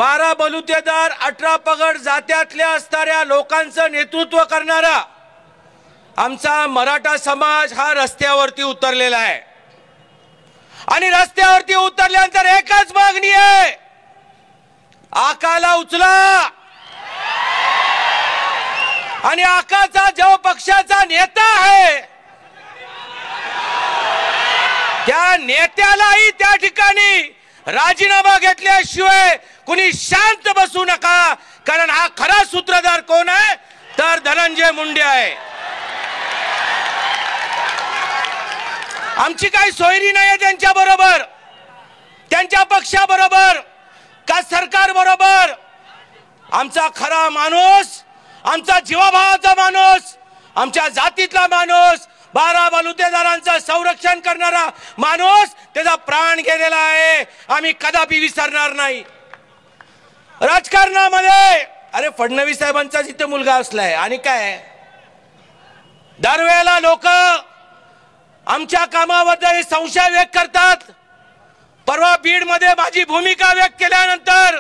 12 बलुतेदार 18 पगड जात्यातल्या असणाऱ्या लोकांचं नेतृत्व करणारा आमचा मराठा समाज हा रस्त्यावरती उतरलेला आहे आणि रस्त्यावरती उतरल्यानंतर एकच मागणी आहे, आकाला उचला आणि आकाचा जो पक्षाचा नेता आहे त्या नेत्यालाही त्या ठिकाणी राजीनामा घेतल्याशिवाय कुणी शांत बसू नका, कारण हा खरा सूत्रधार कोण आहे तर धनंजय मुंडे आहे। आमची काही सोयरी नाही त्यांच्या बरोबर, त्यांच्या पक्षाबरोबर का सरकार बरोबर। आमचा खरा माणूस, आमचा जीवाभावाचा माणूस, आमच्या जातीतला माणूस, 12 बलुतेदारांचं संरक्षण करणारा माणूस त्याचा प्राण गेलेला आहे, आम्ही कदापि विसरणार नाही। राजकारणामध्ये अरे फडणवीस साहेबांचा जिथे मुलगा असलाय आणि काय दरवेळेला लोक आमच्या कामाबद्दल संशय व्यक्त करतात। परवा बीड मध्ये माझी भूमिका व्यक्त केल्यानंतर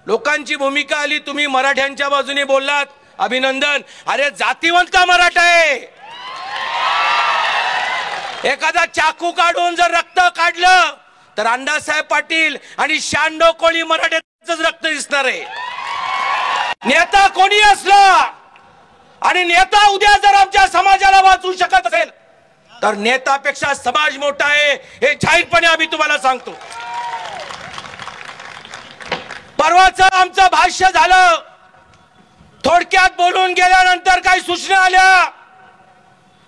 लोकांची भूमिका आली, तुम्ही मराठ्यांच्या बाजूने बोललात, अभिनंदन। अरे जातीवंत मराठा आहे, एखादा चाकू काढून जर रक्त काढलं तर अण्णासाहेब पाटील आणि शांडो कोळी मराठ्याचंच रक्त दिसणार आहे। नेता कोणी असला आणि नेता उद्या जर आमच्या समाजाला वाचवू शकत असेल तर नेत्यापेक्षा समाज मोठा आहे, हे जाहीरपणे आम्ही तुम्हाला सांगतो। परवाचं आमचं भाष्य झालं, थोडक्यात बोलून गेल्यानंतर काही सूचना आल्या।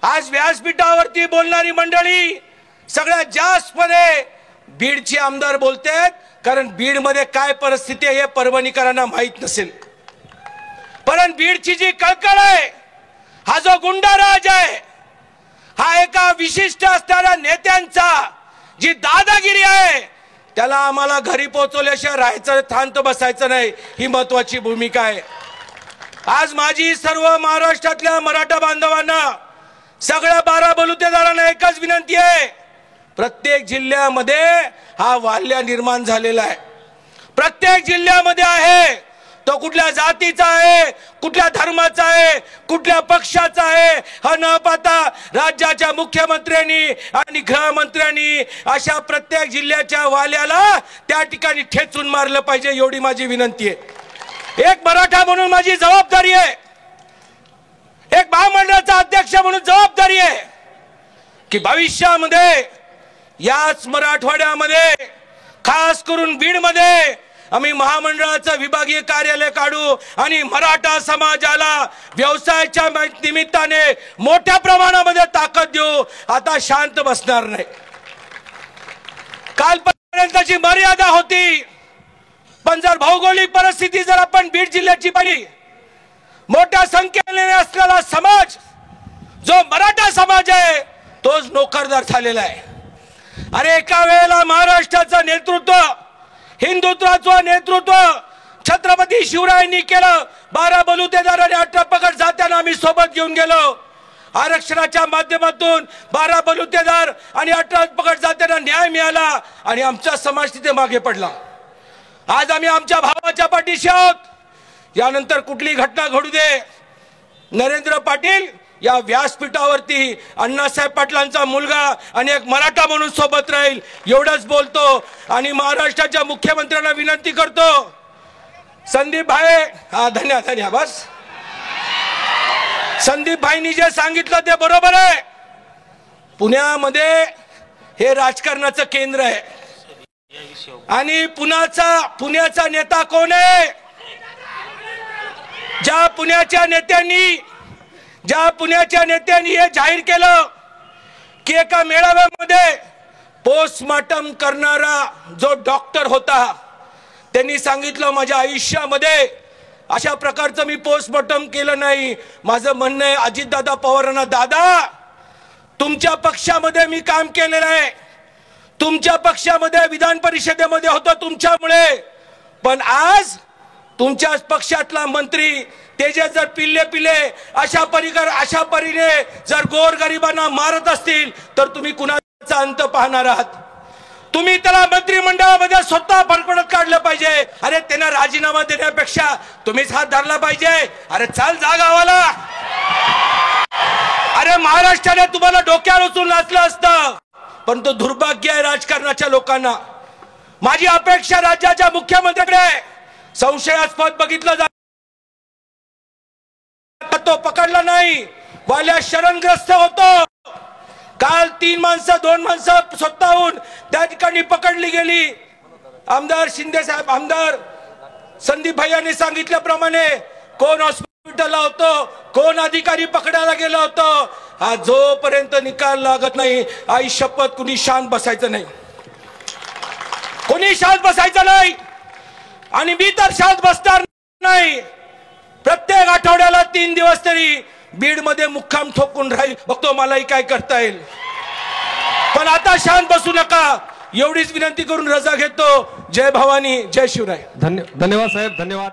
आज व्यासपीठावरती बोलणारी मंडळी सगळ्यात जास्त मध्ये बीडचे आमदार बोलतात, कारण बीड मध्ये काय परिस्थिती आहे हे परभणीकरांना माहित नसेल। पण बीडची जी कळकळ आहे, हा जो गुंडाराज आहे, हा एका विशिष्ट असणाऱ्या नेत्यांचा जी दादागिरी आहे त्याला आम्हाला घरी पोहोचवल्याशिवाय राहायचं, शांत बसायचं नाही, ही महत्वाची भूमिका आहे। आज माझी सर्व महाराष्ट्रातल्या मराठा बांधवांना, सगळ्या 12 बलुतेदारांना एकच विनंती आहे, प्रत्येक जिल्ह्यामध्ये हा वाल्य निर्माण झालेला आहे, प्रत्येक जिल्ह्यामध्ये आहे, तो कुठल्या जातीचा आहे, कुठल्या धर्माचा आहे, कुठल्या पक्षाचा आहे हा न पाहता राज्याच्या मुख्यमंत्र्यांनी आणि गृहमंत्र्यांनी अशा प्रत्येक जिल्ह्याच्या वाल्याला त्या ठिकाणी ठेचून मारलं पाहिजे, एवढी माझी विनंती आहे। एक मराठा म्हणून माझी जबाबदारी आहे, एक महामंडळाचा अध्यक्ष म्हणून जबाबदारी आहे की भविष्यामध्ये याच मराठवाड्यामध्ये खास करून बीड मध्ये आम्ही महामंडळाचं विभागीय कार्यालय काढू आणि मराठा समाजाला व्यवसायाच्या निमित्ताने मोठ्या प्रमाणामध्ये ताकद देऊ, आता शांत बसणार नाही। कालपर्यंतची मर्यादा होती, पण जर भौगोलिक परिस्थिती जर आपण बीड जिल्ह्याची पाहिली, मोठ्या संख्येने असलेला समाज जो मराठा समाज आहे तोच नोकरदार झालेला आहे। अरे एका वेळेला महाराष्ट्राचं नेतृत्व, हिंदुत्वाचं नेतृत्व छत्रपती शिवरायांनी केलं, 12 बलुतेदार आणि 18 पगड जात्यांना आम्ही सोबत घेऊन गेलो, आरक्षणाच्या माध्यमातून 12 बलुतेदार आणि 18 पगड जात्यांना न्याय मिळाला आणि आमचा समाज तिथे मागे पडला। आज आम्ही आमच्या भावाच्या पाठीशी आहोत, यानंतर कुठली घटना घडू दे, नरेंद्र पाटील या व्यासपीठावरती अण्णासाहेब पाटलांचा मुलगा आणि एक मराठा म्हणून सोबत राहील, एवढंच बोलतो आणि महाराष्ट्राच्या मुख्यमंत्र्यांना विनंती करतो, संदीप भाई, हा धन्यवाद बस, संदीप भाईंनी जे सांगितलं ते बरोबर आहे। पुण्यामध्ये हे राजकारणाचं केंद्र आहे आणि पुण्याचा नेता कोण आहे? ज्या पुण्याच्या नेत्यांनी हे जाहीर केलं की एका मेळाव्यामध्ये पोस्टमार्टम करणारा जो डॉक्टर होता त्यांनी सांगितलं, माझ्या आयुष्यामध्ये अशा प्रकारचं मी पोस्टमार्टम केलं नाही। माझं म्हणणं आहे अजितदादा पवारांना, दादा तुमच्या पक्षामध्ये मी काम केलेलं आहे, तुमच्या पक्षामध्ये विधान परिषदेमध्ये होतं तुमच्यामुळे, पण आज तुमच्याच पक्षातला मंत्री त्याचे जर पिल्ले अशा परीने जर गोरगरिबांना मारत असतील तर तुम्ही कुणाचा अंत पाहणार आहात? तुम्ही त्याला मंत्रिमंडळामध्ये स्वतः फरफडत काढलं पाहिजे। अरे त्यांना राजीनामा देण्यापेक्षा तुम्हीच हात धरला पाहिजे। अरे चल जा गावाला। अरे महाराष्ट्राने तुम्हाला डोक्यावर उचलून नाचलं असतं, पण तो दुर्भाग्य आहे राजकारणाच्या लोकांना। माझी अपेक्षा राज्याच्या मुख्यमंत्र्याकडे संशयास्पद बघितलं जात, तो पकडला नाही, वाल्या शरणग्रस्त होतो। काल 3 माणसं 2 माणसं स्वतःहून त्या ठिकाणी पकडली गेली। आमदार शिंदे साहेब, आमदार संदीप भैयाने सांगितल्याप्रमाणे कोण हॉस्पिटलला होतो, कोण अधिकारी पकडायला गेला होतो, हा जोपर्यंत निकाल लागत नाही आई शपथ कुणी शांत बसायचं नाही, कोणी शांत बसायचं नाही। आणि मी तर शांत बसणार नाही। प्रत्येक आठवड्याला 3 दिवस तरी बीड मध्ये मुक्काम ठोकून राहील, बघतो मलाही काय करता येईल। पण आता शांत बसू नका एवढीच विनंती करून रजा घेतो। जय भवानी, जय शिवराय। धन्यवाद साहेब, धन्यवाद।